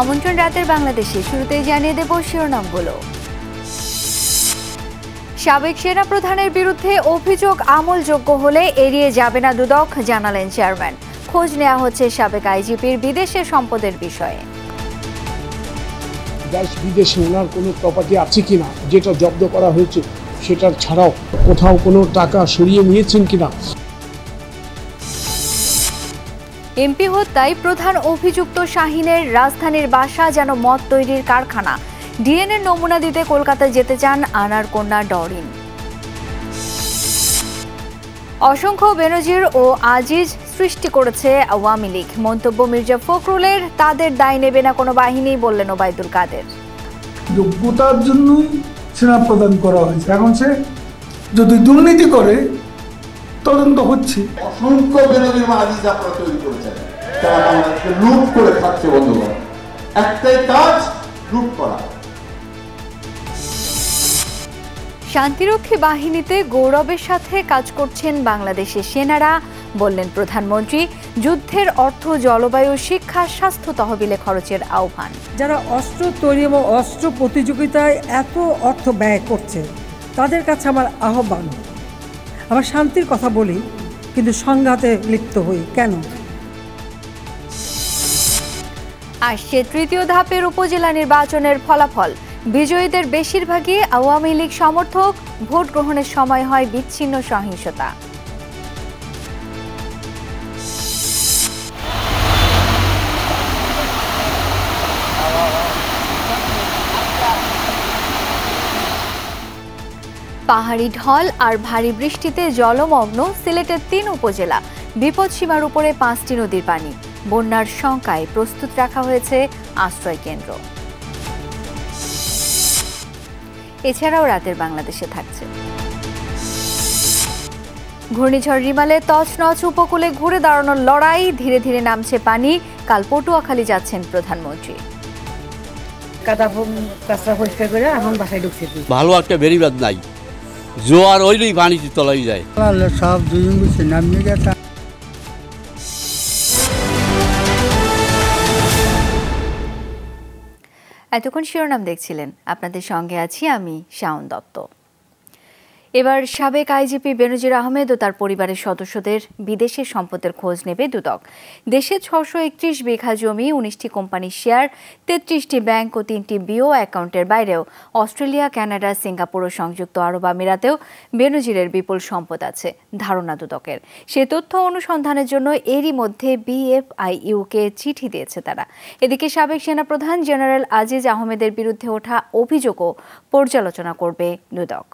আমন্ত্রণ রাতের বাংলাদেশে শুরুতেই জানিয়ে দেব শিরোনামগুলো। সাবেক সেনাপ্রধানের বিরুদ্ধে অভিযোগ আমলযোগ্য হলে এড়িয়ে যাবে না দুদক, জানালেন চেয়ারম্যান। খোঁজ নেওয়া হচ্ছে সাবেক আইজিপির বিদেশে সম্পদের বিষয়ে। দেশ বিদেশে ওনার কোনো প্রপার্টি আছে কিনা, যেটা জব্দ করা হয়েছে সেটার ছাড়াও কোথাও কোনো টাকা সরিয়ে নিয়েছেন কিনা। এমপি হত্যায় প্রধান অভিযুক্ত শাহিনের রাজধানীর বাসা যেন মদ তৈরির কারখানা। ডিএনএ নমুনা দিতে কলকাতায় যেতে চান আনার কন্যা ডরিন। অসংখ্য বেনজির ও আজিজ সৃষ্টি করেছে আওয়ামী লীগ, মন্তব্য মির্জা ফখরুলের। তাদের দায় নেবে না কোনো বাহিনী, বললেন ওবায়দুল কাদের। যোগ্যতার জন্যই সেনাপ্রদান করা হয়েছে, এখন সে যদি দুর্নীতি করে তদন্ত হচ্ছে। অসংখ্য বেনজির আজিজ আপনারা তৈরি করেছেন, তারা বাংলাদেশকে লুট করে খাচ্ছে। বন্ধুগণ, একটাই কাজ, লুট করা। শান্তিরক্ষী বাহিনীতে গৌরবের সাথে কাজ করছেন বাংলাদেশের সেনারা, বললেন প্রধানমন্ত্রী। যুদ্ধের অর্থ জলবায়ু, শিক্ষা, স্বাস্থ্য তহবিলে খরচের আহ্বান। যারা অস্ত্র তৈরি এবং অস্ত্র প্রতিযোগিতায় এত অর্থ ব্যয় করছে তাদের কাছে আমার আহ্বান, আমরা শান্তির কথা বলি কিন্তু সংঘাতে লিপ্ত হই কেন? আসছে তৃতীয় ধাপের উপজেলা নির্বাচনের ফলাফল। বিজয়ীদের বেশিরভাগই আওয়ামী লীগ সমর্থক। ভোট গ্রহণের সময় হয় বিচ্ছিন্ন সহিংসতা। পাহাড়ি ঢল আর ভারী বৃষ্টিতে জলমগ্ন সিলেটের ৩ উপজেলা। বিপদসীমার উপরে ৫টি নদীর পানি। বন্যার শঙ্কায় প্রস্তুত রাখা হয়েছে আশ্রয় কেন্দ্র। এছাড়াও রাতের বাংলাদেশে থাকছে ঘূর্ণিঝড় রিমালে তছনছ, উপকূলে ঘুরে দাঁড়ানোর লড়াই। ধীরে ধীরে নামছে পানি। কাল পটুয়াখালী যাচ্ছেন প্রধানমন্ত্রী। ভালো একটা বেরিবাদ নাই, জোয়ার ওইলেই পানি তলাই যায়। সব নামিয়ে গেছে। এতক্ষণ শিরোনাম দেখছিলেন, আপনাদের সঙ্গে আছি আমি শাওন দত্ত। এবার সাবেক আইজিপি বেনজির আহমেদ ও তার পরিবারের সদস্যদের বিদেশের সম্পদের খোঁজ নেবে দুদক। দেশে 631 বিঘা জমি, 19টি কোম্পানির শেয়ার, 33টি ব্যাংক ও 3টি বিও অ্যাকাউন্টের বাইরেও অস্ট্রেলিয়া, কানাডা, সিঙ্গাপুর ও সংযুক্ত আরব আমিরাতেও বেনজিরের বিপুল সম্পদ আছে ধারণা দুদকের। সে তথ্য অনুসন্ধানের জন্য এরই মধ্যে বিএফআইইউকে চিঠি দিয়েছে তারা। এদিকে সাবেক সেনাপ্রধান জেনারেল আজিজ আহমেদের বিরুদ্ধে ওঠা অভিযোগও পর্যালোচনা করবে দুদক।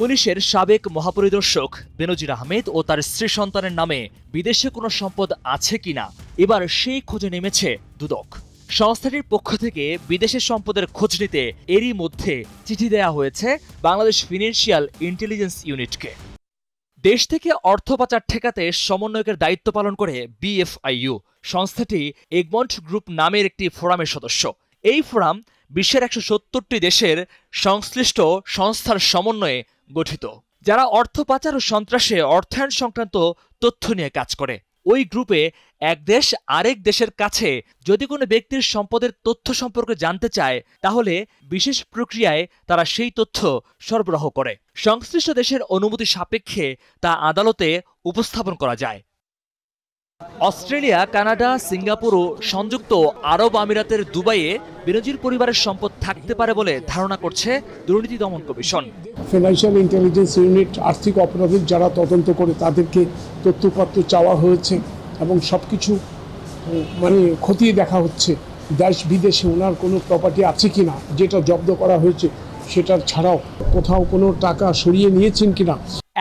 পুলিশের সাবেক মহাপরিদর্শক বেনজির আহমেদ ও তার স্ত্রী সন্তানের নামে বিদেশে কোনো সম্পদ আছে কিনা এবার সেই খোঁজে নেমেছে দুদক। সংস্থাটির পক্ষ থেকে বিদেশের সম্পদের খোঁজ নিতে এরই মধ্যে চিঠি দেয়া হয়েছে বাংলাদেশ ফিনান্সিয়াল ইন্টেলিজেন্স ইউনিটকে। দেশ থেকে অর্থ পাচার ঠেকাতে সমন্বয়কের দায়িত্ব পালন করে বিএফআইইউ। সংস্থাটি এগমন্ট গ্রুপ নামের একটি ফোরামের সদস্য। এই ফোরাম বিশ্বের 170টি দেশের সংশ্লিষ্ট সংস্থার সমন্বয়ে গঠিত, যারা অর্থ পাচার ও সন্ত্রাসে অর্থায়ন সংক্রান্ত তথ্য নিয়ে কাজ করে। ওই গ্রুপে এক দেশ আরেক দেশের কাছে যদি কোনো ব্যক্তির সম্পদের তথ্য সম্পর্কে জানতে চায়, তাহলে বিশেষ প্রক্রিয়ায় তারা সেই তথ্য সরবরাহ করে। সংশ্লিষ্ট দেশের অনুমতি সাপেক্ষে তা আদালতে উপস্থাপন করা যায়। অস্ট্রেলিয়া, কানাডা, সিঙ্গাপুর ও সংযুক্ত আরব আমিরাতের দুবাইয়ে বেনজির পরিবারের সম্পদ থাকতে পারে বলে ধারণা করছে দুর্নীতি দমন কমিশন। ফিনান্সিয়াল ইন্টেলিজেন্স ইউনিট আর্থিক অপরাধের যারা তদন্ত করে তাদেরকে তথ্যপত্র চাওয়া হয়েছে এবং সবকিছু খতিয়ে দেখা হচ্ছে। দেশ বিদেশে ওনার কোনো প্রপার্টি আছে কিনা, যেটা জব্দ করা হয়েছে সেটার ছাড়াও কোথাও কোনো টাকা সরিয়ে নিয়েছেন কিনা।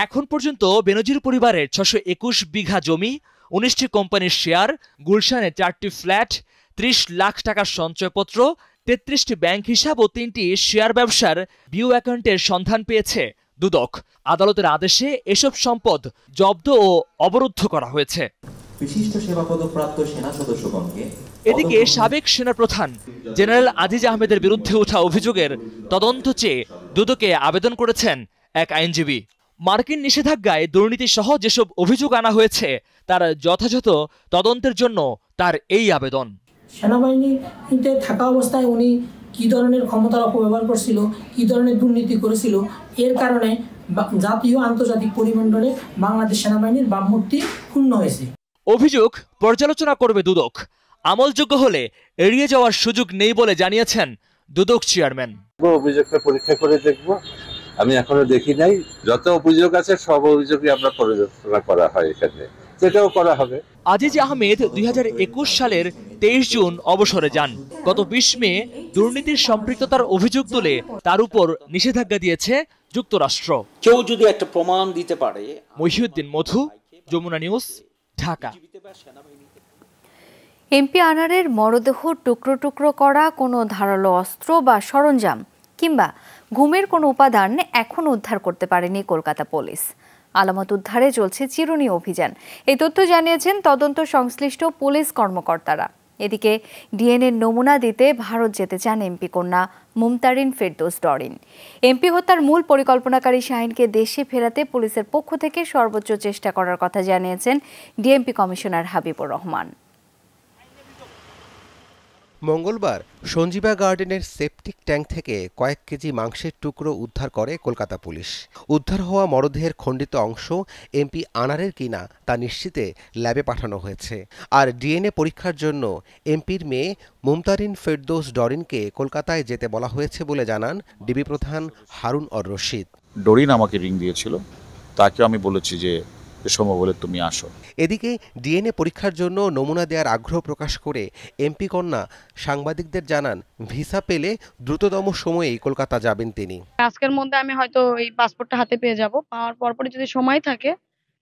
এখন পর্যন্ত বেনজির পরিবারের 621 বিঘা জমি, 19টি কোম্পানির শেয়ার, গুলশানে 4টি ফ্ল্যাট, 30 লাখ টাকার সঞ্চয়পত্র, 33টি ব্যাংক হিসাব ও 3টি শেয়ার ব্যবসার বিও অ্যাকাউন্টের সন্ধান পেয়েছে দুদক। আদালতের আদেশে এসব সম্পদ জব্দ ও অবরুদ্ধ করা হয়েছে। বিশিষ্ট সেবাপদপ্রাপ্ত সেনা সদস্যগণকে এদিকে সাবেক সেনাপ্রধান জেনারেল আজিজ আহমেদের বিরুদ্ধে ওঠা অভিযোগের তদন্ত চেয়ে দুদকে আবেদন করেছেন এক আইনজীবী। মার্কিন নিষেধাজ্ঞায় দুর্নীতি সহ যেসব অভিযোগ আনা হয়েছে তার যথাযথ তদন্তের জন্য তার এই আবেদন। সেনাবাহিনীতে থাকা অবস্থায় উনি কি ধরনের ক্ষমতার অপব্যবহার করছিল, কি ধরনের দুর্নীতি করেছিল, এর কারণে জাতীয় আন্তর্জাতিক পরিমণ্ডলে বাংলাদেশ সেনাবাহিনীর ভাবমূর্তি ক্ষুণ্ণ হয়েছে। অভিযোগ পর্যালোচনা করবে দুদক, আমলযোগ্য হলে এড়িয়ে যাওয়ার সুযোগ নেই বলে জানিয়েছেন দুদক চেয়ারম্যান। অভিযোগটা পরীক্ষা করে দেখব, আমি এখনো দেখি নাই। যত অভিযোগ আছে সব অভিযোগই আমরা পর্যালোচনা করা হয়, এখানে সেটাও করা হবে। আজিজ আহমেদ 2021 সালের 23 জুন অবসরে যান। গত 20 মে দুর্নীতির সম্পৃক্ততার অভিযোগ তুলে তার উপর নিষেধাজ্ঞা দিয়েছে যুক্তরাষ্ট্র। কেউ যদি একটা প্রমাণ দিতে পারে। মহিউদ্দিন মধু, যমুনা নিউজ, ঢাকা। এমপি আনারের মরদেহ টুকরো টুকরো করা কোনো ধারালো অস্ত্র বা সরঞ্জাম কিংবা ঘুমের কোনো উপাদান এখনও উদ্ধার করতে পারেনি কলকাতা পুলিশ। আলামত উদ্ধারে চলছে চিরুনি অভিযান। এই তথ্য জানিয়েছেন তদন্ত সংশ্লিষ্ট পুলিশ কর্মকর্তারা। এদিকে ডিএনএ নমুনা দিতে ভারত যেতে চান এমপি কন্যা মুমতারিন ফেরদৌস ডরিন। এমপি হত্যার মূল পরিকল্পনাকারী শাহিনকে দেশে ফেরাতে পুলিশের পক্ষ থেকে সর্বোচ্চ চেষ্টা করার কথা জানিয়েছেন ডিএমপি কমিশনার হাবিবুর রহমান। মঙ্গলবার সঞ্জীবা গার্ডেনের সেপটিক ট্যাঙ্ক থেকে কয়েক কেজি মাংসের টুকরো উদ্ধার করে কলকাতা পুলিশ। উদ্ধার হওয়া মরদেহের খণ্ডিত অংশ এমপি আনারের কিনা তা নিশ্চিতে ল্যাবে পাঠানো হয়েছে। আর ডিএনএ পরীক্ষার জন্য এমপির মেয়ে মুমতারিন ফেরদৌস ডরিনকে কলকাতায় যেতে বলা হয়েছে বলে জানান ডিবি প্রধান হারুন অর রশিদ। ডরিন আমাকে রিং দিয়েছিল, তাকে আমি বলেছি যে সম্ভব হলে তুমি আসো। এদিকে ডিএনএ পরীক্ষার জন্য নমুনা দেওয়ার আগ্রহ প্রকাশ করে এমপি কন্যা সাংবাদিকদের জানান ভিসা পেলে দ্রুততম সময়েই কলকাতা যাবেন তিনি। আজকের মধ্যে আমি হয়তো এই পাসপোর্টটা হাতে পেয়ে যাব। পাওয়ার পরপরই যদি সময় থাকে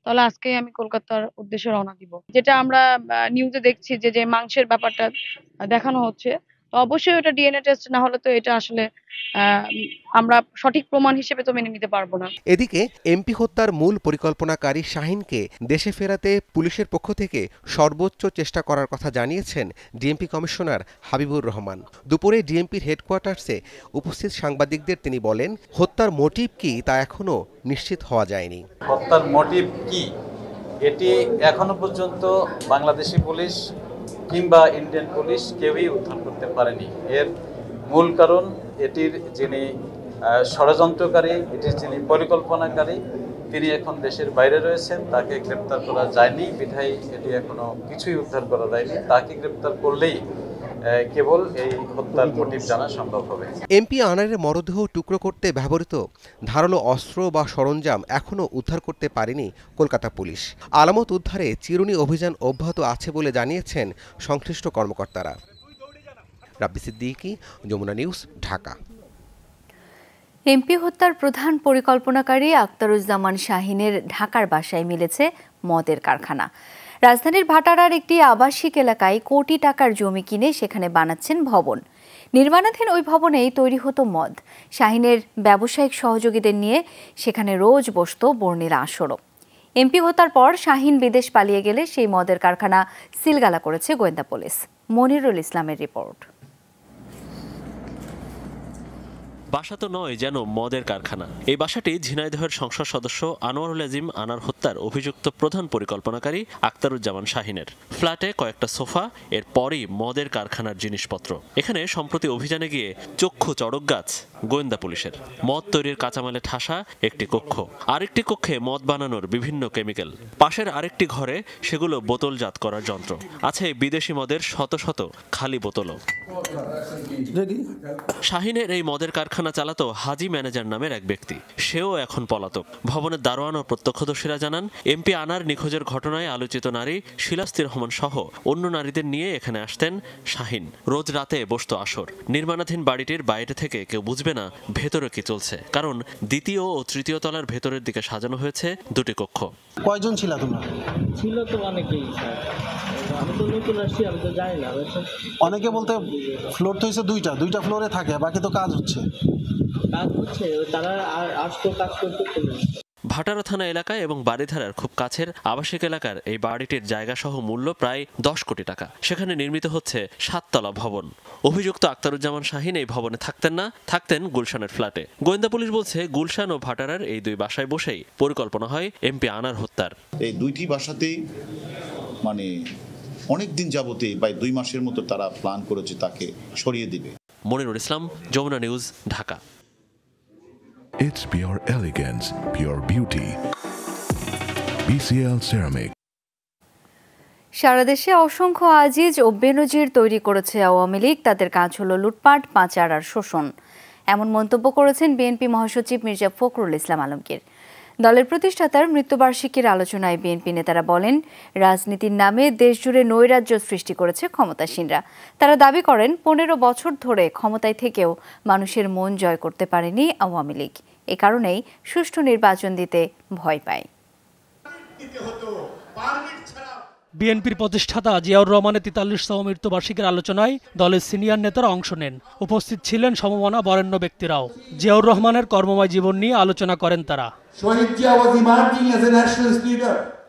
তাহলে আজকেই আমি কলকাতার উদ্দেশ্যে রওনা দিব। যেটা আমরা নিউজে দেখছি যে মাংসের ব্যাপারটা দেখানো হচ্ছে, তো অবশ্যই ওটা ডিএনএ টেস্ট না হলে তো এটা আসলে আমরা সঠিক প্রমাণ হিসেবে তো মেনে নিতে পারবো না। এদিকে এমপি হত্যার মূল পরিকল্পনাকারী শাহিনকে দেশে ফেরাতে পুলিশের পক্ষ থেকে সর্বোচ্চ চেষ্টা করার কথা জানিয়েছেন ডিএমপি কমিশনার হাবিবুর রহমান। দুপুরে ডিএমপির হেডকোয়ার্টার্সে উপস্থিত সাংবাদিকদের তিনি বলেন, হত্যার মোটিভ কি তা এখনো নিশ্চিত হওয়া যায়নি। হত্যার মোটিভ কি এটি এখনো পর্যন্ত বাংলাদেশি পুলিশ কিংবা ইন্ডিয়ান পুলিশ কেউই উদ্ধার করতে পারেনি। এর মূল কারণ এটির যিনি ষড়যন্ত্রকারী, এটির যিনি পরিকল্পনাকারী, তিনি এখন দেশের বাইরে রয়েছেন, তাকে গ্রেপ্তার করা যায়নি বিধায় এটি এখনো কিছুই উদ্ধার করা যায়নি। তাকে গ্রেপ্তার করলেই কেবল এই হত্যার মোটিভ জানা সম্ভব হবে। এমপি আনারের মরদেহ টুকরো করতে ব্যবহৃত ধারালো অস্ত্র বা সরঞ্জাম এখনও উদ্ধার করতে পারেনি কলকাতা পুলিশ। আলামত উদ্ধারে চিরুনি অভিযান অব্যাহত আছে বলে জানিয়েছেন সংশ্লিষ্ট কর্মকর্তারা। রাব্বি সিদ্দিকী, যমুনা নিউজ, ঢাকা। এমপি হত্যার প্রধান পরিকল্পনাকারী আখতারুজ্জামান শাহিনের ঢাকার বাসায় মিলেছে মদের কারখানা। রাজধানীর ভাটারার একটি আবাসিক এলাকায় কোটি টাকার জমি কিনে সেখানে বানাচ্ছেন ভবন। নির্মাণাধীন ওই ভবনেই তৈরি হতো মদ। শাহিনের ব্যবসায়িক সহযোগীদের নিয়ে সেখানে রোজ বসত বর্ণিলা আসরও। এমপি হত্যার পর শাহিন বিদেশ পালিয়ে গেলে সেই মদের কারখানা সিলগালা করেছে গোয়েন্দা পুলিশ। মনিরুল ইসলামের রিপোর্ট। বাসা তো নয়, যেন মদের কারখানা। এই বাসাটি ঝিনাইদহের সংসদ সদস্য আনোয়ারুল আজিম আনার হত্যার অভিযুক্ত প্রধান পরিকল্পনাকারী আখতারুজ্জামান শাহিনের। ফ্ল্যাটে কয়েকটা সোফা, এর পরই মদের কারখানার জিনিসপত্র। এখানে সম্প্রতি অভিযানে গিয়ে চক্ষু চড়ক গাছ গোয়েন্দা পুলিশের। মদ তৈরির কাঁচামালে ঠাসা একটি কক্ষ, আরেকটি কক্ষে মদ বানানোর বিভিন্ন কেমিক্যাল। পাশের আরেকটি ঘরে সেগুলো বোতলজাত করার যন্ত্র। আছে বিদেশি মদের শত শত খালি বোতলও। শাহিনের এই মদের কারখানা চালাতো হাজি ম্যানেজার নামের এক ব্যক্তি। সেও এখন পলাতক। ভবনের দারোয়ান ও প্রত্যক্ষদর্শীরা জানান, এমপি আনার নিখোঁজের ঘটনায় আলোচিত নারী শিলাস্তি রহমান সহ অন্য নারীদের নিয়ে এখানে আসতেন শাহিন। রোজ রাতে বসতো আসর। নির্মাণাধীন বাড়িটির বাইরে থেকে কেউ বুঝবে না ভেতরে কি চলছে, কারণ দ্বিতীয় ও তৃতীয় তলার ভেতরের দিকে সাজানো হয়েছে দুটি কক্ষ। কয়জন ছিল তোমরা? ছিল তো অনেকেই স্যার, আমি তো নতুন আসছি, আমি তো জানি না। অনেকে বলতে ফ্লোর তো হয়েছে দুইটা ফ্লোরে থাকে, বাকি তো কাজ হচ্ছে। তারা আসতো, কাজ করতে। ভাটারা থানা এলাকায় এবং বাড়িধারার খুব কাছের আবাসিক এলাকার এই বাড়িটির জায়গাসহ মূল্য প্রায় 10 কোটি টাকা। সেখানে নির্মিত হচ্ছে 7 তলা ভবন। অভিযুক্ত আক্তারুজ্জামান শাহিন এই ভবনে থাকতেন না, থাকতেন গুলশানের ফ্ল্যাটে। গোয়েন্দা পুলিশ বলছে গুলশান ও ভাটারার এই দুই বাসায় বসেই পরিকল্পনা হয় এমপি আনার হত্যার। এই দুইটি বাসাতেই মানে অনেক দিন যাবতে প্রায় 2 মাসের মতো তারা প্ল্যান করেছে তাকে সরিয়ে দিবে। Monirul Islam, Jamuna news, Dhaka. It's pure elegance, pure beauty. BCL Ceramic. সারা দেশে অসংখ্য আজিজ ও বেনজির তৈরি করেছে আওয়ামী লীগ। তাদের কাজ হলো লুটপাট, পাচার আর শোষণ। এমন মন্তব্য করেছেন বিএনপি মহাসচিব মির্জা ফখরুল ইসলাম আলমগীর। দলের প্রতিষ্ঠাতার মৃত্যুবার্ষিকীর আলোচনায় বিএনপি নেতারা বলেন, রাজনীতির নামে দেশজুড়ে নৈরাজ্য সৃষ্টি করেছে ক্ষমতাসীনরা। তারা দাবি করেন 15 বছর ধরে ক্ষমতায় থেকেও মানুষের মন জয় করতে পারেনি আওয়ামী লীগ। এ কারণেই সুষ্ঠু নির্বাচন দিতে ভয় পায়। বিএনপির প্রতিষ্ঠাতা জিয়াউর রহমানের 43তম মৃত্যুবার্ষিকীর আলোচনায় দলের সিনিয়র নেতারা অংশ নেন। উপস্থিত ছিলেন সমমনা বরেণ্য ব্যক্তিরাও। জিয়াউর রহমানের কর্মময় জীবন নিয়ে আলোচনা করেন তারা।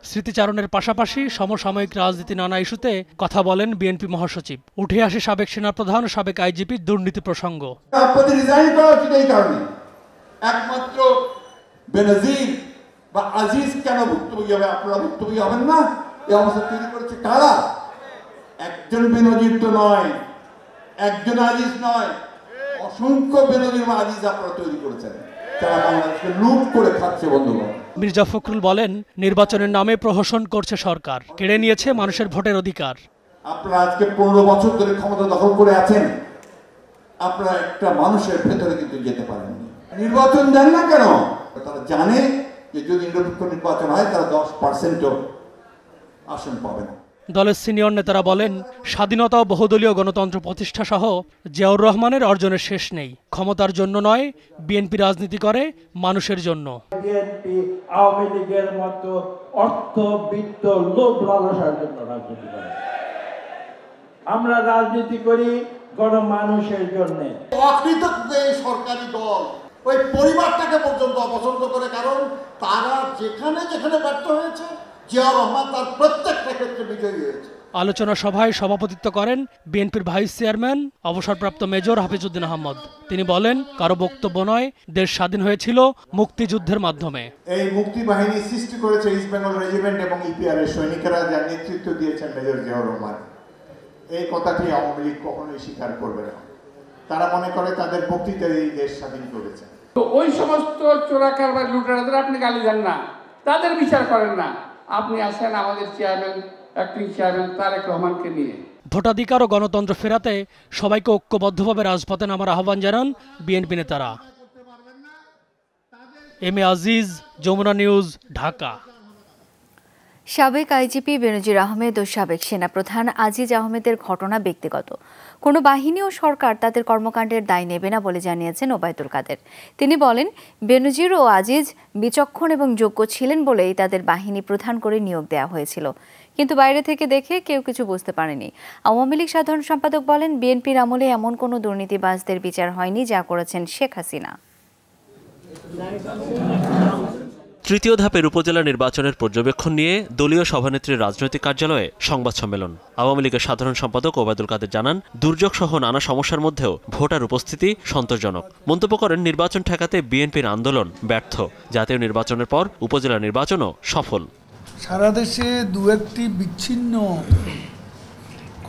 স্মৃতিচারণের পাশাপাশি সমসাময়িক রাজনীতি নানা ইস্যুতে কথা বলেন বিএনপি মহাসচিব। উঠে আসে সাবেক সেনাপ্রধান ও সাবেক আইজিপির দুর্নীতি প্রসঙ্গ। একমাত্র বেনজির বা আজিজ কেন ভুক্তভোগী হবে? আপনারা ভুক্তভোগী হবেন না? এই অবস্থা তৈরি করেছে কারা? একজন বেনজির তো নয়, একজন আজিজ নয়, অসংখ্য বেনজির বা আজিজ আপনারা তৈরি করেছেন, তারা বাংলাদেশকে লুট করে খাচ্ছে। বন্ধুগণ, মির্জা ফখরুল বলেন, নির্বাচনের নামে প্রহসন করছে সরকার, কেড়ে নিয়েছে মানুষের ভোটের অধিকার। আপনারা আজকে 15 বছর ধরে ক্ষমতা দখল করে আছেন, আপনারা একটা মানুষের ভেতরে কিন্তু যেতে পারেননি। নির্বাচন দেন না কেন? তারা জানে যে যদি নিরপেক্ষ নির্বাচন হয় তারা 10% আসন পাবে না। দলের সিনিয়র নেতারা বলেন, স্বাধীনতা ও বহুদলীয় গণতন্ত্র প্রতিষ্ঠা সহ জিয়াউর রহমানের অর্জনের শেষ নেই। ক্ষমতার জন্য নয়, বিএনপি রাজনীতি করে মানুষের জন্য। বিএনপি আওয়ামী লীগের মতো অর্থ, বিত্ত, লোভ লালসার জন্য রাজনীতি করে। আমরা রাজনীতি করি গণমানুষের জন্য। অকৃতজ্ঞ এই সরকারি দল ওই পরিবারটাকে পর্যন্ত অপছন্দ করে, কারণ তারা যেখানে যেখানে ব্যর্থ হয়েছে জিয়াউর রহমান তার প্রত্যেকটা ক্ষেত্রে বিজয়ী হয়েছে। আলোচনা সভায় সভাপতিত্ব করেন বিএনপির ভাইস চেয়ারম্যান অবসরপ্রাপ্ত মেজর হাফিজউদ্দিন আহমদ। তিনি বলেন, কারো বক্তব্য নয়, দেশ স্বাধীন হয়েছিল মুক্তিযুদ্ধের মাধ্যমে। এই মুক্তি বাহিনী সৃষ্টি করেছে ইস্ট বেঙ্গল রেজিমেন্ট এবং ইপিআর এর সৈনিকেরা, যার নেতৃত্ব দিয়েছেন মেজর জিয়াউর রহমান। এই কথাটি আওয়ামী লীগ কখনোই স্বীকার করবে না। তারা মনে করে তাদের বক্তৃতায় এই দেশ স্বাধীন করেছে। তো ওই সমস্ত চোরাকার বা লুটেরাদের আপনি গালি দেন না, তাদের বিচার করেন না। আপনি আসেন আমাদের চেয়ারম্যান, অ্যাক্টিং চেয়ারম্যান তারেক রহমানকে নিয়ে। ভোটাধিকার ও গণতন্ত্র ফেরাতে সবাইকে ঐক্যবদ্ধভাবে রাজপথে নামার আহ্বান জানান বিএনপি নেতারা। M A Aziz, Jamuna news, Dhaka. সাবেক আইজিপি বেনজির আহমেদ ও সাবেক সেনাপ্রধান আজিজ আহমেদের ঘটনা ব্যক্তিগত। কোনো বাহিনী ও সরকার তাদের কর্মকাণ্ডের দায় নেবে না বলে জানিয়েছেন ওবায়দুল কাদের। তিনি বলেন, বেনজির ও আজিজ বিচক্ষণ এবং যোগ্য ছিলেন বলেই তাদের বাহিনী প্রধান করে নিয়োগ দেওয়া হয়েছিল, কিন্তু বাইরে থেকে দেখে কেউ কিছু বুঝতে পারেনি। আওয়ামী লীগ সাধারণ সম্পাদক বলেন, বিএনপির আমলে এমন কোনো দুর্নীতিবাজদের বিচার হয়নি যা করেছেন শেখ হাসিনা। তৃতীয় ধাপের উপজেলা নির্বাচনের পর্যবেক্ষণ নিয়ে দলীয় সভানেত্রীর রাজনৈতিক কার্যালয়ে সংবাদ সম্মেলন। আওয়ামী লীগের সাধারণ সম্পাদক ওবায়দুল কাদের জানান, দুর্যোগ সহ নানা সমস্যার মধ্যেও ভোটার উপস্থিতি সন্তোষজনক। মন্তব্য করেন, নির্বাচন ঠেকাতে বিএনপির আন্দোলন ব্যর্থ। জাতীয় নির্বাচনের পর উপজেলা নির্বাচনও সফল। সারা দেশে দু একটি বিচ্ছিন্ন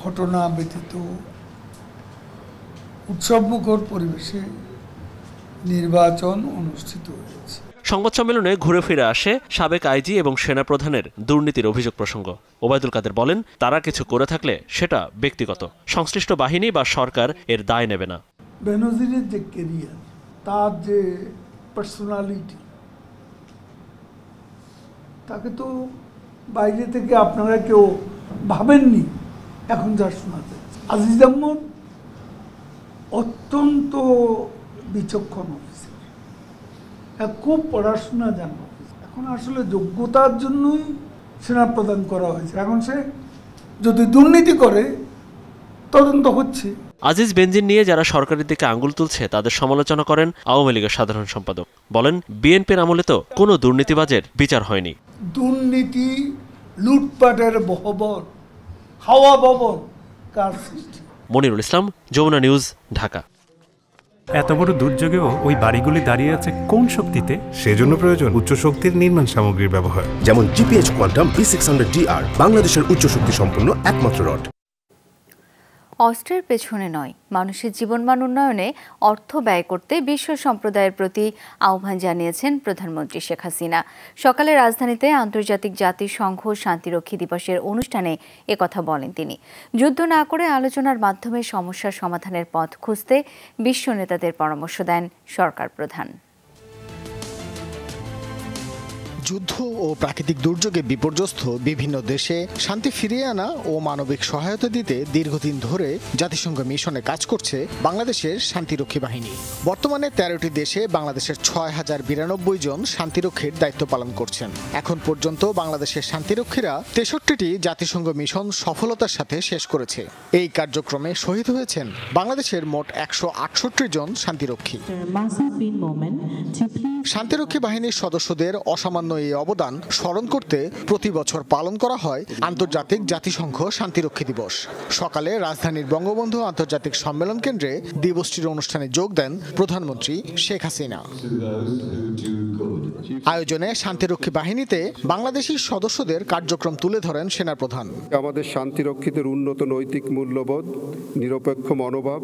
ঘটনা ব্যতীত উৎসবমুখর পরিবেশে নির্বাচন অনুষ্ঠিত হয়েছে। সংবাদ সম্মেলনে ঘুরে ফিরে আসে সাবেক আইজি এবং সেনাপ্রধানের দুর্নীতির অভিযোগ প্রসঙ্গ। ওবায়দুল কাদের বলেন, তারা কিছু করে থাকলে সেটা ব্যক্তিগত, সংশ্লিষ্ট বাহিনী বা সরকার এর দায় নেবে না। বেনজিরের যে ক্যারিয়ার, তার যে পার্সোনালিটি, তাকে তো বাইরে থেকে আপনারা কেউ ভাবেননি। এখন যা শোনা যায়, আজিজ আহমদ অত্যন্ত বিচক্ষণ অফিসার, খুব পড়াশোনা জানা। এখন আসলে যোগ্যতার জন্যই সেনাপ্রধান করা হয়েছে। এখন সে যদি দুর্নীতি করে, তদন্ত হচ্ছে। আজিজ বেনজির নিয়ে যারা সরকারের দিকে আঙুল তুলছে তাদের সমালোচনা করেন আওয়ামী লীগের সাধারণ সম্পাদক। বলেন, বিএনপির আমলে তো কোনো দুর্নীতিবাজের বিচার হয়নি। দুর্নীতি, লুটপাটের বহবর, হাওয়া বহর কার সৃষ্টি? মনিরুল ইসলাম, যমুনা নিউজ, ঢাকা। এত বড় দুর্যোগেও ওই বাড়িগুলি দাঁড়িয়ে আছে কোন শক্তিতে? সেজন্য প্রয়োজন উচ্চ শক্তির নির্মাণ সামগ্রীর ব্যবহার, যেমন জিপিএইচ কোয়ান্টাম B600DR, বাংলাদেশের উচ্চ শক্তি সম্পন্ন একমাত্র রড। অস্ত্রের পেছনে নয়, মানুষের জীবনমান উন্নয়নে অর্থ ব্যয় করতে বিশ্ব সম্প্রদায়ের প্রতি আহ্বান জানিয়েছেন প্রধানমন্ত্রী শেখ হাসিনা। সকালে রাজধানীতে আন্তর্জাতিক জাতিসংঘ শান্তিরক্ষী দিবসের অনুষ্ঠানে একথা বলেন তিনি। যুদ্ধ না করে আলোচনার মাধ্যমে সমস্যার সমাধানের পথ খুঁজতে বিশ্ব নেতাদের পরামর্শ দেন সরকার প্রধান। যুদ্ধ ও প্রাকৃতিক দুর্যোগে বিপর্যস্ত বিভিন্ন দেশে শান্তি ফিরিয়ে আনা ও মানবিক সহায়তা দিতে দীর্ঘদিন ধরে জাতিসংঘ মিশনে কাজ করছে বাংলাদেশের শান্তিরক্ষী বাহিনী। বর্তমানে 13টি দেশে বাংলাদেশের 6092 জন শান্তিরক্ষীর দায়িত্ব পালন করছেন। এখন পর্যন্ত বাংলাদেশের শান্তিরক্ষীরা 63টি জাতিসংঘ মিশন সফলতার সাথে শেষ করেছে। এই কার্যক্রমে শহীদ হয়েছেন বাংলাদেশের মোট 168 জন শান্তিরক্ষী। শান্তিরক্ষী বাহিনীর সদস্যদের অসামান্য এই অবদান স্মরণ করতে প্রতি বছর পালন করা হয় আন্তর্জাতিক জাতিসংঘ শান্তিরক্ষী দিবস। সকালে রাজধানীর বঙ্গবন্ধু আন্তর্জাতিক সম্মেলন কেন্দ্রে দিবসটির অনুষ্ঠানে যোগ দেন প্রধানমন্ত্রী শেখ হাসিনা। আয়োজনে শান্তিরক্ষী বাহিনীতে বাংলাদেশি সদস্যদের কার্যক্রম তুলে ধরেন সেনাপ্রধান। আমাদের শান্তিরক্ষীদের উন্নত নৈতিক মূল্যবোধ, নিরপেক্ষ মনোভাব,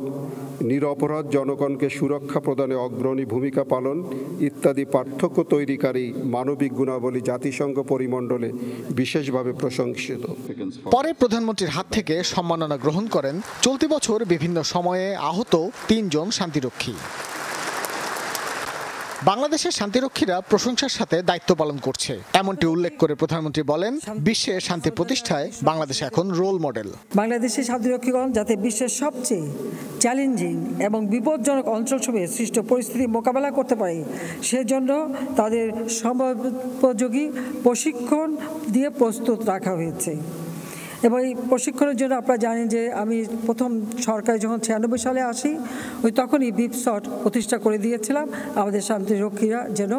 নিরপরাধ জনগণকে সুরক্ষা প্রদানে অগ্রণী ভূমিকা পালন ইত্যাদি পার্থক্য তৈরিকারী মানবিক গুণাবলী জাতিসংঘ পরিমণ্ডলে বিশেষভাবে প্রশংসিত। পরে প্রধানমন্ত্রীর হাত থেকে সম্মাননা গ্রহণ করেন চলতি বছর বিভিন্ন সময়ে আহত 3 জন শান্তিরক্ষী। বাংলাদেশের শান্তিরক্ষীরা প্রশংসার সাথে দায়িত্ব পালন করছে এমনটি উল্লেখ করে প্রধানমন্ত্রী বলেন, বিশ্বের শান্তি প্রতিষ্ঠায় বাংলাদেশ এখন রোল মডেল। বাংলাদেশের শান্তিরক্ষীগণ যাতে বিশ্বের সবচেয়ে চ্যালেঞ্জিং এবং বিপজ্জনক অঞ্চলসমূহে সৃষ্ট পরিস্থিতি মোকাবেলা করতে পারে সেজন্য তাদের সময়োপযোগী প্রশিক্ষণ দিয়ে প্রস্তুত রাখা হয়েছে। এবং এই প্রশিক্ষণের জন্য আপনারা জানেন যে আমি প্রথম সরকারে যখন 96 সালে আসি তখনই বিপসট প্রতিষ্ঠা করে দিয়েছিলাম আমাদের শান্তিরক্ষীরা যেন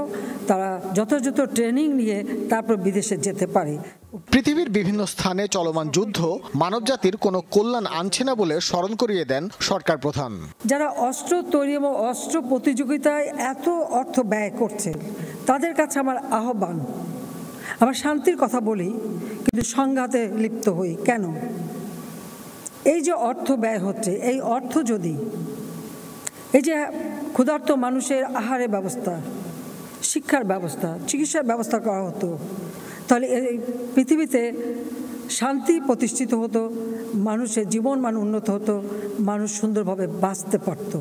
তারা যথাযথ ট্রেনিং নিয়ে তারপর বিদেশে যেতে পারে। পৃথিবীর বিভিন্ন স্থানে চলমান যুদ্ধ মানবজাতির কোনো কল্যাণ আনছে না বলে স্মরণ করিয়ে দেন সরকার প্রধান। যারা অস্ত্র তৈরি এবং অস্ত্র প্রতিযোগিতায় এত অর্থ ব্যয় করছে তাদের কাছে আমার আহ্বান, আমরা শান্তির কথা বলি কিন্তু সংঘাতে লিপ্ত হই কেন? এই যে অর্থ ব্যয় হচ্ছে, এই অর্থ যদি এই যে ক্ষুধার্ত মানুষের আহারের ব্যবস্থা, শিক্ষার ব্যবস্থা, চিকিৎসার ব্যবস্থা করা হতো তাহলে এই পৃথিবীতে শান্তি প্রতিষ্ঠিত হতো, মানুষের জীবনমান উন্নত হতো, মানুষ সুন্দরভাবে বাঁচতে পারত।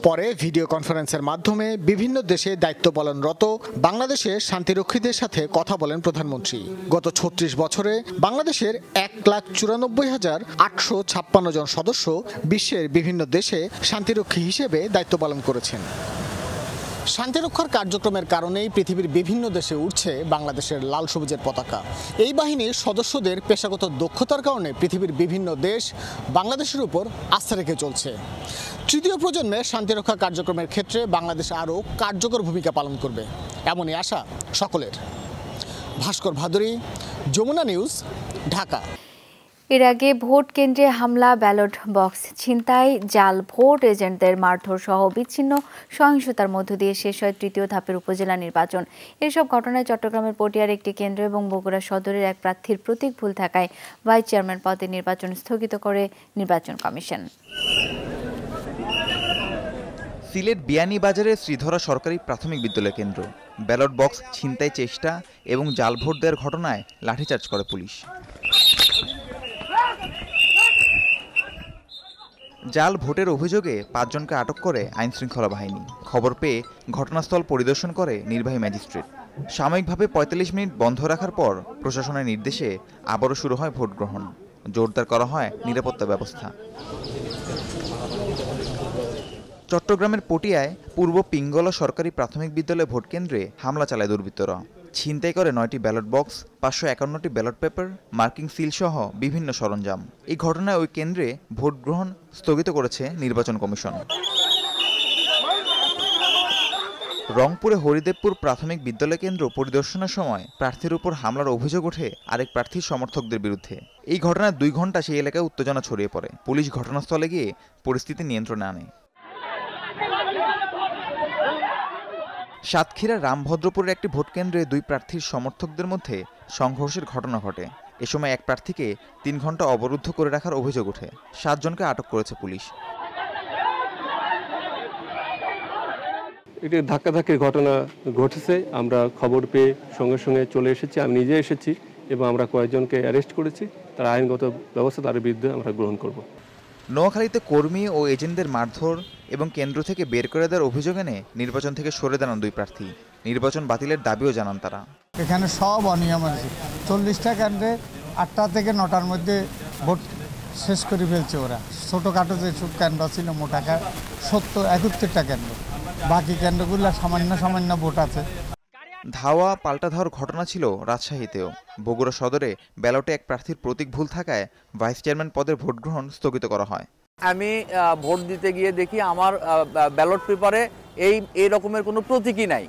পরে ভিডিও কনফারেন্সের মাধ্যমে বিভিন্ন দেশে দায়িত্ব পালনরত বাংলাদেশের শান্তিরক্ষীদের সাথে কথা বলেন প্রধানমন্ত্রী। গত 36 বছরে বাংলাদেশের 1,94,856 জন সদস্য বিশ্বের বিভিন্ন দেশে শান্তিরক্ষী হিসেবে দায়িত্ব পালন করেছেন। শান্তিরক্ষার কার্যক্রমের কারণেই পৃথিবীর বিভিন্ন দেশে উঠছে বাংলাদেশের লাল সবুজের পতাকা। এই বাহিনীর সদস্যদের পেশাগত দক্ষতার কারণে পৃথিবীর বিভিন্ন দেশ বাংলাদেশের উপর আস্থা রেখে চলছে। তৃতীয় প্রজন্মে শান্তিরক্ষা কার্যক্রমের ক্ষেত্রে বাংলাদেশ আরও কার্যকর ভূমিকা পালন করবে এমনই আশা সকলের। ভাস্কর ভাদুরী, যমুনা নিউজ, ঢাকা। এর আগে ভোট কেন্দ্রে হামলা, ব্যালট বক্স ছিনতাই, জাল ভোট এজেন্টদের মারধর সহ বিচ্ছিন্ন সহিংসতার মধ্য দিয়ে শেষ হয় তৃতীয় ধাপের উপজেলা নির্বাচন। এসব ঘটনায় চট্টগ্রামের পটিয়ার একটি কেন্দ্র এবং বগুড়া সদরের এক প্রার্থীর প্রতীক ভুল থাকায় ভাইস চেয়ারম্যান পদে নির্বাচন স্থগিত করে নির্বাচন কমিশন। সিলেট বিয়ানীবাজারের শ্রীধরা সরকারি প্রাথমিক বিদ্যালয় কেন্দ্র ব্যালট বক্স ছিনতাই চেষ্টা এবং জাল ভোট দেওয়ার ঘটনায় লাঠিচার্জ করে পুলিশ। জাল ভোটের অভিযোগে 5 জনকে আটক করে আইনশৃঙ্খলা বাহিনী। খবর পেয়ে ঘটনাস্থল পরিদর্শন করে নির্বাহী ম্যাজিস্ট্রেট। সাময়িকভাবে 45 মিনিট বন্ধ রাখার পর প্রশাসনের নির্দেশে আবারও শুরু হয় ভোট গ্রহণ। জোরদার করা হয় নিরাপত্তা ব্যবস্থা। চট্টগ্রামের পটিয়ায় পূর্ব পিঙ্গলা সরকারি প্রাথমিক বিদ্যালয় ভোট কেন্দ্রে হামলা চালায় দুর্বৃত্তরা। ছিনতাই করে 9টি ব্যালট বক্স, 551টি ব্যালট পেপার, মার্কিং সিল সহ বিভিন্ন সরঞ্জাম। এই ঘটনায় ওই কেন্দ্রে ভোট গ্রহণ স্থগিত করেছে নির্বাচন কমিশন। রংপুরে হরিদেবপুর প্রাথমিক বিদ্যালয় কেন্দ্র পরিদর্শনের সময় প্রার্থীর উপর হামলার অভিযোগ ওঠে আরেক প্রার্থীর সমর্থকদের বিরুদ্ধে। এই ঘটনায় 2 ঘণ্টা সেই এলাকায় উত্তেজনা ছড়িয়ে পড়ে। পুলিশ ঘটনাস্থলে গিয়ে পরিস্থিতি নিয়ন্ত্রণে আনে। সাতক্ষীরার রামভদ্রপুরের একটি ভোট কেন্দ্রে 2 প্রার্থীর সমর্থকদের মধ্যে সংঘর্ষের ঘটনা ঘটে। এ সময় এক প্রার্থীকে 3 ঘণ্টা অবরুদ্ধ করে রাখার অভিযোগ ওঠে। 7 জনকে আটক করেছে পুলিশ। একটি ধাক্কাধাক্কির ঘটনা ঘটেছে। আমরা খবর পেয়ে সঙ্গে সঙ্গে চলে এসেছি, আমি নিজে এসেছি এবং আমরা কয়েকজনকে অ্যারেস্ট করেছি। তার আইনগত ব্যবস্থা তার বিরুদ্ধে আমরা গ্রহণ করব। নোয়াখালীতে কর্মী ও এজেন্টদের মারধর এবং কেন্দ্র থেকে বের করে দেওয়ার অভিযোগ এনে নির্বাচন থেকে সরে দাঁড়ান 2 প্রার্থী। নির্বাচন বাতিলের দাবিও জানান তারা। এখানে সব অনিয়ম আছে। 40টা কেন্দ্রে 8টা থেকে 9টার মধ্যে ভোট শেষ করে ফেলছে ওরা। ছোটোখাটো যেসব কেন্দ্র ছিল মোটা 71টা কেন্দ্র, বাকি কেন্দ্রগুলো সামান্য ভোট আছে। ধাওয়া পাল্টা ধাওয়ার ঘটনা ছিল রাজশাহীতেও। বগুড়া সদরে ব্যালটে এক প্রার্থীর প্রতীক ভুল থাকায় ভাইস চেয়ারম্যান পদের ভোট গ্রহণ স্থগিত করা হয়। আমি ভোট দিতে গিয়ে দেখি আমার ব্যালট পেপারে এই রকমের কোনো প্রতীকই নাই।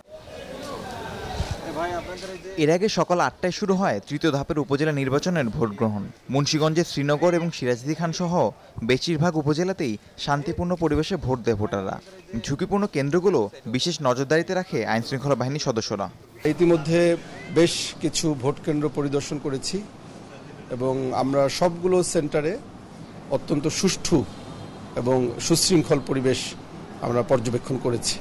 এর আগে সকাল 8টায় শুরু হয় 3য় ধাপের উপজেলা নির্বাচনের ভোট গ্রহণ। মুন্সিগঞ্জের শ্রীনগর এবং সিরাজদি খান সহ বেশিরভাগ উপজেলাতেই শান্তিপূর্ণ পরিবেশে ভোট দেয় ভোটাররা। ঝুঁকিপূর্ণ কেন্দ্রগুলো বিশেষ নজরদারিতে রাখে আইনশৃঙ্খলা বাহিনীর সদস্যরা। ইতিমধ্যে বেশ কিছু ভোট কেন্দ্র পরিদর্শন করেছি এবং আমরা সবগুলো সেন্টারে অত্যন্ত সুষ্ঠু এবং সুশৃঙ্খল পরিবেশ আমরা পর্যবেক্ষণ করেছি।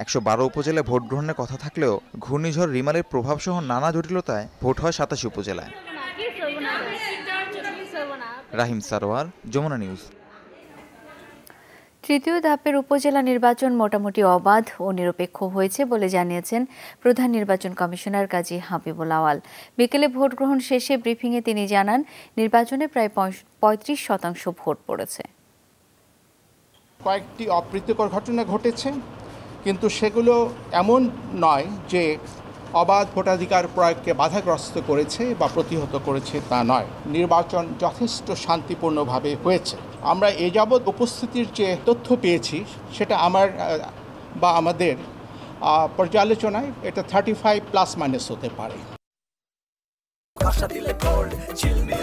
112 উপজেলায় ভোট গ্রহণের কথা থাকলেও ঘূর্ণিঝড় রিমালের প্রভাব সহ নানা জটিলতায় ভোট হয় 87 উপজেলায়। রাহিম সারোয়ার, যমুনা নিউজ। 3য় ধাপের উপজেলা নির্বাচন মোটামুটি অবাধ ও নিরপেক্ষ হয়েছে বলে জানিয়েছেন প্রধান নির্বাচন কমিশনার কাজী হাবিবুল আওয়াল। বিকেলে ভোট গ্রহণ শেষে ব্রিফিংয়ে তিনি জানান, নির্বাচনে প্রায় 35% ভোট পড়েছে। কয়েকটি অপ্রীতিকর ঘটনা ঘটেছে, কিন্তু সেগুলো এমন নয় যে অবাধ ভোটাধিকার প্রয়োগকে বাধাগ্রস্ত করেছে বা প্রতিহত করেছে, তা নয়। নির্বাচন যথেষ্ট শান্তিপূর্ণভাবে হয়েছে। আমরা এ যাবৎ উপস্থিতির যে তথ্য পেয়েছি সেটা আমাদের পর্যালোচনায় এটা 35± হতে পারে।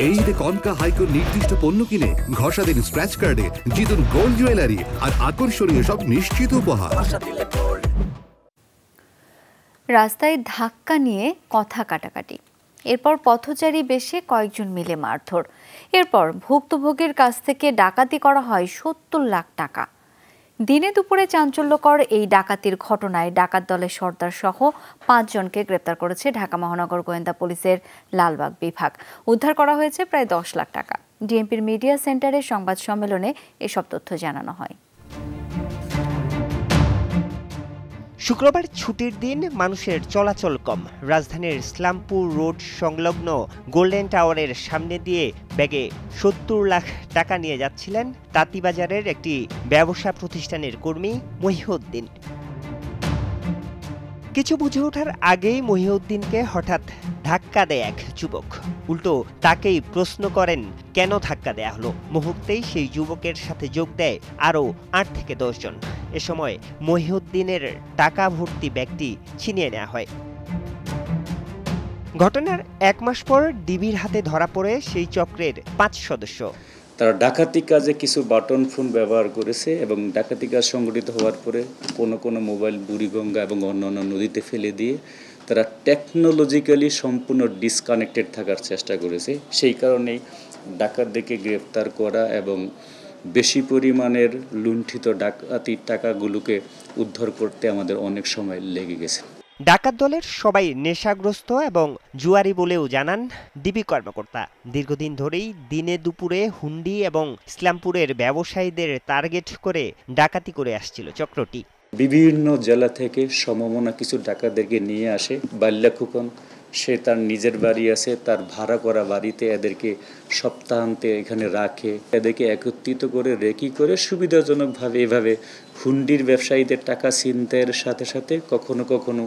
এই ঈদে কনকা হাইকোর নির্দিষ্ট পণ্য কিনে ঘষা দিন স্ক্র্যাচ কার্ডে, জিতুন গোল্ড জুয়েলারি আর আকর্ষণীয় সব নিশ্চিত উপহার। রাস্তায় ধাক্কা নিয়ে কথা কাটাকাটি, এরপর পথচারী বেশে কয়েকজন মিলে মারধর, এরপর ভুক্তভোগীর কাছ থেকে ডাকাতি করা হয় 70 লাখ টাকা। দিনে দুপুরে চাঞ্চল্যকর এই ডাকাতির ঘটনায় ডাকাত দলের সর্দার সহ 5 জনকে গ্রেপ্তার করেছে ঢাকা মহানগর গোয়েন্দা পুলিশের লালবাগ বিভাগ। উদ্ধার করা হয়েছে প্রায় 10 লাখ টাকা। ডিএমপির মিডিয়া সেন্টারে সংবাদ সম্মেলনে এসব তথ্য জানানো হয়। শুক্রবার ছুটির দিন, মানুষের চলাচল কম। রাজধানীর ইসলামপুর রোড সংলগ্ন গোল্ডেন টাওয়ারের সামনে দিয়ে ব্যাগে 70 লাখ টাকা নিয়ে যাচ্ছিলেন তাঁতিবাজারের একটি ব্যবসা প্রতিষ্ঠানের কর্মী মহিউদ্দিন। কিছু বুঝে ওঠার আগেই মহিউদ্দিনকে হঠাৎ ধাক্কা দেয় এক যুবক। উল্টো তাকেই প্রশ্ন করেন কেন ধাক্কা দেয়া হলো। মুহূর্তেই সেই যুবকের সাথে যোগ দেয় আরও 8 থেকে 10 জন। এ সময় মহিউদ্দিনের টাকা ভর্তি ব্যাগটি ছিনিয়ে নেওয়া হয়। ঘটনার 1 মাস পর ডিবির হাতে ধরা পড়ে সেই চক্রের 5 সদস্য। তারা ডাকাতি কাজে কিছু বাটন ফোন ব্যবহার করেছে এবং ডাকাতি কাজ সংগঠিত হওয়ার পরে কোনো মোবাইল বুড়িগঙ্গা এবং অন্যান্য নদীতে ফেলে দিয়ে তারা টেকনোলজিক্যালি সম্পূর্ণ ডিসকানেক্টেড থাকার চেষ্টা করেছে। সেই কারণেই ডাকাতদেরকে গ্রেফতার করা এবং বেশি পরিমাণের লুণ্ঠিত ডাকাতির টাকাগুলোকে উদ্ধার করতে আমাদের অনেক সময় লেগে গেছে। ডাকাত দলের সবাই নেশাগ্রস্ত এবং জুয়ারি বলেও জানান ডিবি কর্মকর্তা। দীর্ঘদিন ধরেই দিনে দুপুরে হুন্ডি এবং ইসলামপুরের ব্যবসায়ীদের টার্গেট করে ডাকাতি করে আসছিল চক্রটি। বিভিন্ন জেলা থেকে সমমনা কিছু ডাকাতদেরকে নিয়ে আসে। বাল্যাখুকন, সে তার নিজের বাড়ি আছে, তার ভাড়া করা বাড়িতে এদেরকে সপ্তাহান্তে এখানে রাখে। এদেরকে একত্রিত করে রেকি করে সুবিধাজনকভাবে এভাবে হুন্ডির ব্যবসায়ীদের টাকা ছিনতাইয়ের সাথে সাথে কখনো কখনো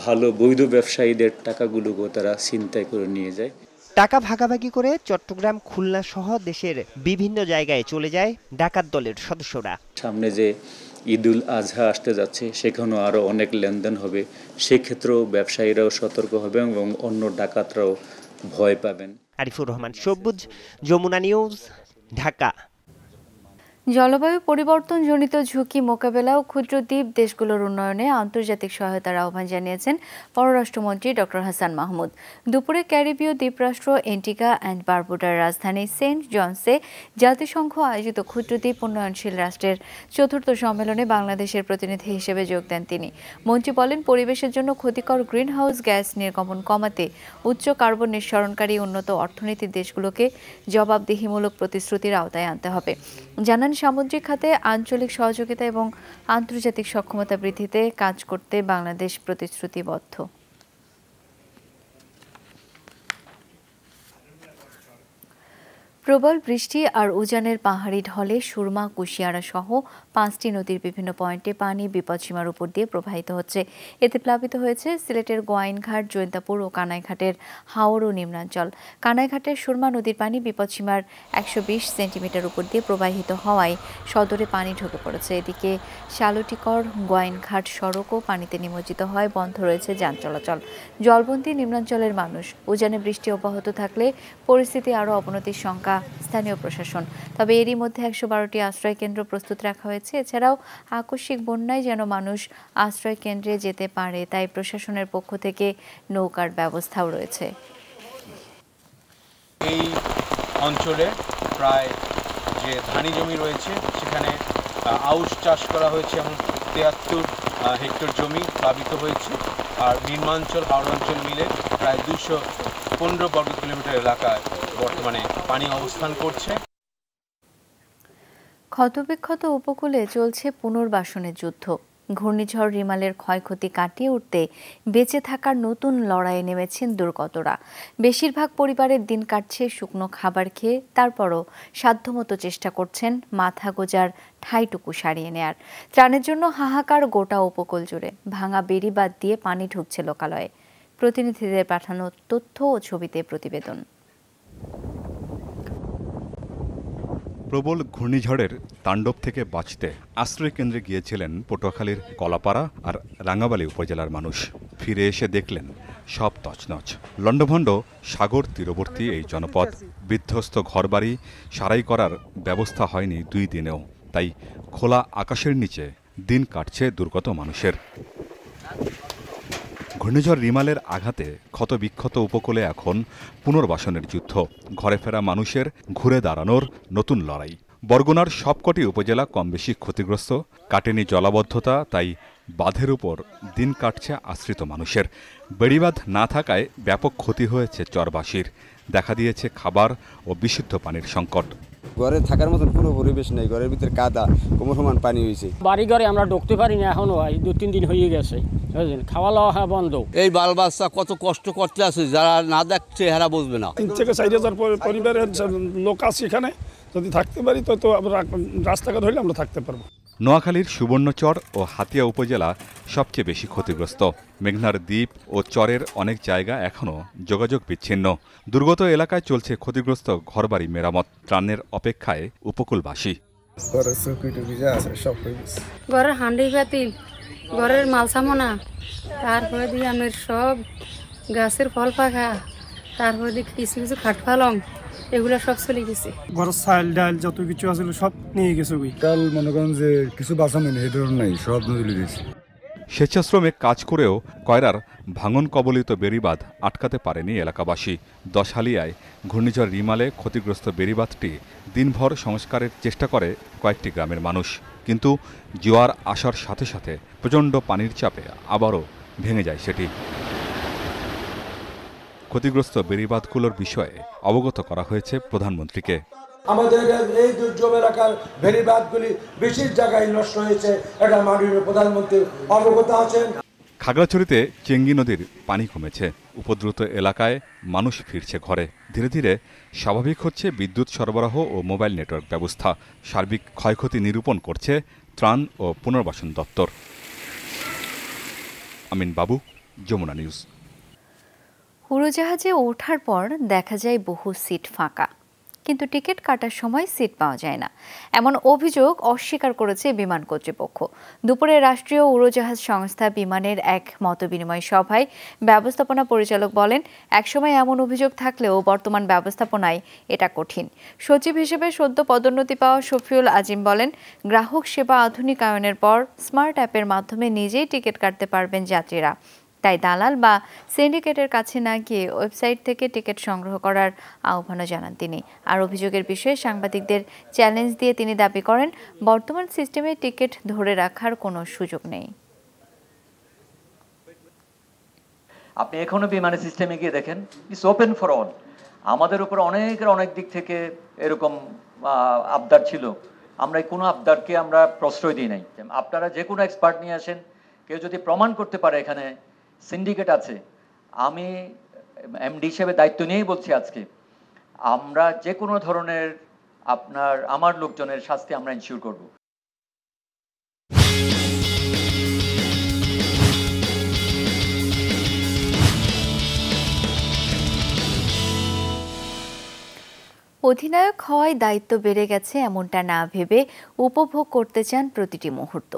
ভালো বৈধ ব্যবসায়ীদের টাকাগুলোকেও তারা ছিনতাই করে নিয়ে যায়। টাকা ভাগাভাগি করে চট্টগ্রাম, খুলনা সহ দেশের বিভিন্ন জায়গায় চলে যায় ডাকাত দলের সদস্যরা। সামনে যে ঈদুল আজহা আসতে যাচ্ছে, সেখানেও আরও অনেক লেনদেন হবে, সেক্ষেত্রেও ব্যবসায়ীরাও সতর্ক হবে এবং অন্য ডাকাতরাও ভয় পাবেন। আরিফুর রহমান সবুজ, যমুনা নিউজ, ঢাকা। জলবায়ু পরিবর্তনজনিত ঝুঁকি মোকাবেলা ও ক্ষুদ্র দ্বীপ দেশগুলোর উন্নয়নে আন্তর্জাতিক সহায়তার আহ্বান জানিয়েছেন পররাষ্ট্রমন্ত্রী ডক্টর হাসান মাহমুদ। দুপুরে ক্যারিবীয় দ্বীপরাষ্ট্র এন্টিগা অ্যান্ড বারবুডার রাজধানী সেন্ট জনসে জাতিসংঘ আয়োজিত ক্ষুদ্র দ্বীপ উন্নয়নশীল রাষ্ট্রের ৪র্থ সম্মেলনে বাংলাদেশের প্রতিনিধি হিসেবে যোগ দেন তিনি। মন্ত্রী বলেন, পরিবেশের জন্য ক্ষতিকর গ্রিনহাউস গ্যাস নির্গমন কমাতে উচ্চ কার্বন নিঃসরণকারী উন্নত অর্থনীতির দেশগুলোকে জবাবদিহিমূলক প্রতিশ্রুতির আওতায় আনতে হবে। জানান, সামুদ্রিক খাতে আঞ্চলিক সহযোগিতা এবং আন্তর্জাতিক সক্ষমতা বৃদ্ধিতে কাজ করতে বাংলাদেশ প্রতিশ্রুতিবদ্ধ। প্রবল বৃষ্টি আর উজানের পাহাড়ি ঢলে সুরমা, কুশিয়ারা সহ 5টি নদীর বিভিন্ন পয়েন্টে পানি বিপদসীমার উপর দিয়ে প্রবাহিত হচ্ছে। এতে প্লাবিত হয়েছে সিলেটের গোয়াইনঘাট, জৈন্তাপুর ও কানাইঘাটের হাওর ও নিম্নাঞ্চল। কানাইঘাটের সুরমা নদীর পানি বিপদসীমার 120 সেন্টিমিটার উপর দিয়ে প্রবাহিত হওয়ায় সদরে পানি ঢুকে পড়েছে। এদিকে শালটিকর গোয়াইনঘাট সড়কও পানিতে নিমজ্জিত হয়, বন্ধ রয়েছে যান চলাচল। জলবন্দী নিম্নাঞ্চলের মানুষ। উজানে বৃষ্টি অব্যাহত থাকলে পরিস্থিতি আরও অবনতির শঙ্কা স্থানীয় প্রশাসন। তবে এরই মধ্যে 112টি আশ্রয় কেন্দ্র প্রস্তুত রাখা হয়েছে। এছাড়াও আকস্মিক বন্যায় যেন মানুষ আশ্রয় কেন্দ্রে যেতে পারে, তাই প্রশাসনের পক্ষ থেকে নৌকার ব্যবস্থাও রয়েছে। এই অঞ্চলে প্রায় যে ধানি জমি রয়েছে, সেখানে আউশ চাষ করা হয়েছে এবং 73 হেক্টর জমি প্লাবিত হয়েছে। আর নিম্নাঞ্চল, হাওড়াঞ্চল মিলে প্রায় 215 বর্গ কিলোমিটার এলাকায় বর্তমানে পানি অবস্থান করছে। ক্ষতবিক্ষত উপকূলে চলছে পুনর্বাসনের যুদ্ধ। ঘূর্ণিঝড় রিমালের ক্ষয়ক্ষতি কাটিয়ে উঠতে বেঁচে থাকার নতুন লড়াইয়ে নেমেছেন দুর্গতরা। বেশিরভাগ পরিবারের দিন কাটছে শুকনো খাবার খেয়ে, তারপরও সাধ্যমতো চেষ্টা করছেন মাথা গোজার ঠাঁইটুকু সারিয়ে নেয়ার। ত্রাণের জন্য হাহাকার গোটা উপকূল জুড়ে। ভাঙা বেড়িবাঁধ দিয়ে পানি ঢুকছে লোকালয়ে। প্রতিনিধিদের পাঠানো তথ্য ও ছবিতে প্রতিবেদন। প্রবল ঘূর্ণিঝড়ের তাণ্ডব থেকে বাঁচতে আশ্রয় কেন্দ্রে গিয়েছিলেন পটুয়াখালীর কলাপাড়া আর রাঙ্গাবালী উপজেলার মানুষ। ফিরে এসে দেখলেন সব তছনছ। লণ্ডভণ্ড সাগর তীরবর্তী এই জনপদ। বিধ্বস্ত ঘরবাড়ি সারাই করার ব্যবস্থা হয়নি 2 দিনেও। তাই খোলা আকাশের নিচে দিন কাটছে দুর্গত মানুষের। ঘূর্ণিঝড় রিমালের আঘাতে ক্ষতবিক্ষত উপকূলে এখন পুনর্বাসনের যুদ্ধ। ঘরে ফেরা মানুষের ঘুরে দাঁড়ানোর নতুন লড়াই। বরগুনার সবকটি উপজেলা কমবেশি ক্ষতিগ্রস্ত। কাটেনি জলাবদ্ধতা, তাই বাঁধের উপর দিন কাটছে আশ্রিত মানুষের। বেড়িবাঁধ না থাকায় ব্যাপক ক্ষতি হয়েছে চরবাসীর। দেখা দিয়েছে খাবার ও বিশুদ্ধ পানির সংকট। ঘরে থাকার মতন কোনো পরিবেশ নেই। ঘরের ভিতরে কাদা, কোমর সমান পানি হয়েছে। বাড়ি ঘরে আমরা ঢুকতে পারি না এখনো, 2-3 দিন হয়ে গেছে। খাওয়া দাওয়া বন্ধ। এই বাল বাচ্চা কত কষ্ট করতে আছে, যারা না দেখছে এরা বুঝবে না। 3 থেকে 4,000 পরিবারের লোক আছে এখানে। যদি থাকতে পারি তো আমরা রাস্তাঘাট হইলে আমরা থাকতে পারবো। নোয়াখালীর সুবর্ণচর ও হাতিয়া উপজেলা সবচেয়ে বেশি ক্ষতিগ্রস্ত। মেঘনার দ্বীপ ও চরের অনেক জায়গা এখনও যোগাযোগ বিচ্ছিন্ন। দুর্গত এলাকায় চলছে ক্ষতিগ্রস্ত ঘরবাড়ি মেরামত। ত্রাণের অপেক্ষায় উপকূলবাসী। ঘরের হান্ডি পাতিল, ঘরের মালসামনা, তারপরে দিয়ে আমার সব গাছের ফল পাখা, তারপরে দিয়ে কিছু কিছু খাট পালং, এগুলো সব চলে গেছে। ঘরের চাল ডাল যত কিছু আছিল সব নিয়ে গেছে। ডাল মনে করেন যে কিছু বাঁচানো নেই, এই ধরনের নাই, সব নদী গেছে। স্বেচ্ছাশ্রমে কাজ করেও কয়রার ভাঙন কবলিত বেড়িবাঁধ আটকাতে পারেনি এলাকাবাসী। দশহালিয়ায় ঘূর্ণিঝড় রিমালে ক্ষতিগ্রস্ত বেড়িবাঁধটি দিনভর সংস্কারের চেষ্টা করে কয়েকটি গ্রামের মানুষ। কিন্তু জোয়ার আসার সাথে সাথে প্রচণ্ড পানির চাপে আবারও ভেঙে যায় সেটি। ক্ষতিগ্রস্ত বেড়িবাঁধগুলোর বিষয়ে অবগত করা হয়েছে প্রধানমন্ত্রীকে। আমাদের এই দুর্যোগ এলাকার বেড়িবাঁধগুলি বিশেষ জায়গায় নষ্ট হয়েছে, এটা মাননীয় প্রধানমন্ত্রী অবগত আছেন। খাগড়াছড়িতে চেঙ্গি নদীর পানি কমেছে। উপদ্রুত এলাকায় মানুষ ফিরছে ঘরে। ধীরে ধীরে স্বাভাবিক হচ্ছে বিদ্যুৎ সরবরাহ ও মোবাইল নেটওয়ার্ক ব্যবস্থা। সার্বিক ক্ষয়ক্ষতি নিরূপণ করছে ত্রাণ ও পুনর্বাসন দপ্তর। আমিন বাবু, যমুনা নিউজ। উড়োজাহাজে ওঠার পর দেখা যায় বহু সিট ফাঁকা, কিন্তু টিকিট কাটার সময় সিট পাওয়া যায় না, এমন অভিযোগ অস্বীকার করেছে বিমান কর্তৃপক্ষ। দুপুরে রাষ্ট্রীয় উড়োজাহাজ সংস্থা বিমানের এক মতবিনিময় সভায় ব্যবস্থাপনা পরিচালক বলেন, একসময় এমন অভিযোগ থাকলেও বর্তমান ব্যবস্থাপনায় এটা কঠিন। সচিব হিসেবে সদ্য পদোন্নতি পাওয়া শফিউল আজিম বলেন, গ্রাহক সেবা আধুনিকায়নের পর স্মার্ট অ্যাপের মাধ্যমে নিজেই টিকিট কাটতে পারবেন যাত্রীরা। তাই দালাল বা সিন্ডিকেটের কাছে না গিয়ে ওয়েবসাইট থেকে টিকিট সংগ্রহ করার আহ্বানও জানান তিনি। আর অভিযোগের বিষয়ে সাংবাদিকদের চ্যালেঞ্জ দিয়ে তিনি দাবি করেন, বর্তমান সিস্টেমে টিকিট ধরে রাখার কোনো সুযোগ নেই। আপনি এখনো বিমানের সিস্টেমে গিয়ে দেখেন, ইটস ওপেন ফর অল। আমাদের উপর অনেক দিক থেকে এরকম আবদার ছিল, আমরা কোনো আবদারকে আমরা প্রশ্রয় দিই নাই। আপনারা যে কোনো এক্সপার্ট নিয়ে আসেন, কেউ যদি প্রমাণ করতে পারে এখানে সিন্ডিকেট আছে, আমি এমডি হিসেবে দায়িত্ব নিয়েই বলছি আজকে আমরা যে কোনো ধরনের আমার লোকজনের শাস্তি আমরা ইনশিওর করব। অধিনায়ক হওয়ায় দায়িত্ব বেড়ে গেছে এমনটা না ভেবে উপভোগ করতে চান প্রতিটি মুহূর্ত,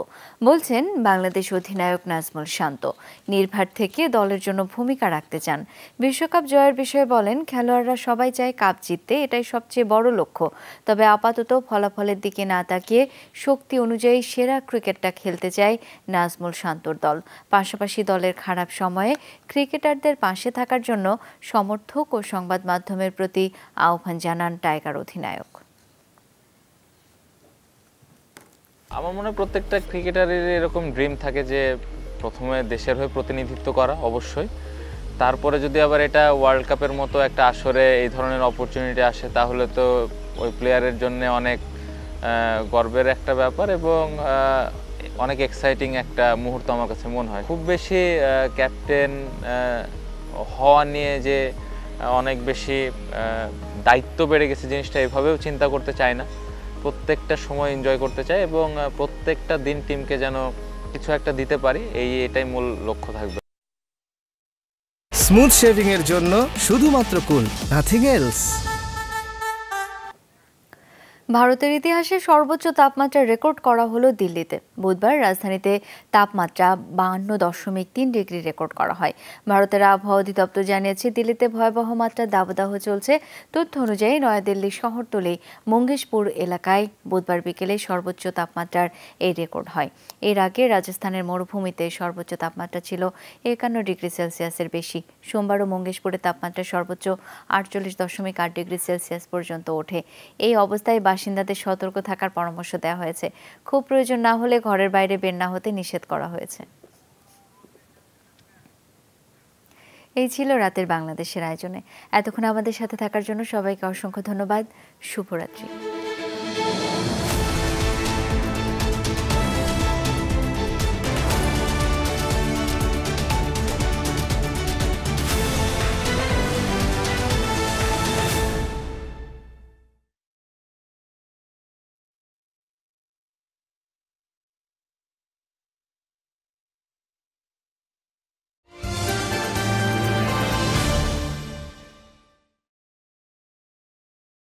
বলছেন বাংলাদেশ অধিনায়ক নাজমুল শান্ত। নির্ভার থেকে দলের জন্য ভূমিকা রাখতে চান। বিশ্বকাপ জয়ের বিষয়ে বলেন, খেলোয়াড়রা সবাই চায় কাপ জিততে, এটাই সবচেয়ে বড় লক্ষ্য। তবে আপাতত ফলাফলের দিকে না তাকিয়ে শক্তি অনুযায়ী সেরা ক্রিকেটটা খেলতে চায় নাজমুল শান্তর দল। পাশাপাশি দলের খারাপ সময়ে ক্রিকেটারদের পাশে থাকার জন্য সমর্থক ও সংবাদ মাধ্যমের প্রতি আহ্বান জানান টাইগার অধিনায়ক। আমার মনে হয় প্রত্যেকটা ক্রিকেটারের এরকম ড্রিম থাকে যে প্রথমে দেশের হয়ে প্রতিনিধিত্ব করা, অবশ্যই। তারপরে যদি আবার এটা ওয়ার্ল্ড কাপের মতো একটা আসরে এই ধরনের অপরচুনিটি আসে, তাহলে তো ওই প্লেয়ারের জন্য অনেক গর্বের একটা ব্যাপার এবং অনেক এক্সাইটিং একটা মুহূর্ত আমার কাছে মনে হয়। খুব বেশি ক্যাপ্টেন হওয়া নিয়ে যে অনেক বেশি দায়িত্ব বেড়ে গেছে, জিনিসটা এভাবেও চিন্তা করতে চায় না। প্রত্যেকটা সময় এনজয় করতে চাই এবং প্রত্যেকটা দিন টিমকে যেন কিছু একটা দিতে পারি, এটাই মূল লক্ষ্য থাকবে। স্মুথ শেভিং এর জন্য শুধুমাত্র কুল, নাথিং এলস। ভারতের ইতিহাসে সর্বোচ্চ তাপমাত্রা রেকর্ড করা হলো দিল্লিতে। বুধবার রাজধানীতে তাপমাত্রা 52.3 ডিগ্রি রেকর্ড করা হয়। ভারতের আবহাওয়া অধিদপ্তর জানিয়েছে, দিল্লিতে ভয়াবহ মাত্রার দাবদাহ চলছে। তথ্য অনুযায়ী নয়াদিল্লির শহরতলি মঙ্গেশপুর এলাকায় বুধবার বিকেলে সর্বোচ্চ তাপমাত্রার এই রেকর্ড হয়। এর আগে রাজস্থানের মরুভূমিতে সর্বোচ্চ তাপমাত্রা ছিল 51 ডিগ্রি সেলসিয়াসের বেশি। সোমবারও মঙ্গেশপুরে তাপমাত্রা সর্বোচ্চ 48.8 ডিগ্রি সেলসিয়াস পর্যন্ত ওঠে। এই অবস্থায় বাসিন্দাদের সতর্ক থাকার পরামর্শ দেওয়া হয়েছে। খুব প্রয়োজন না হলে ঘরের বাইরে বের না হতে নিষেধ করা হয়েছে। এই ছিল রাতের বাংলাদেশের আয়োজনে। এতক্ষণ আমাদের সাথে থাকার জন্য সবাইকে অসংখ্য ধন্যবাদ। শুভরাত্রি।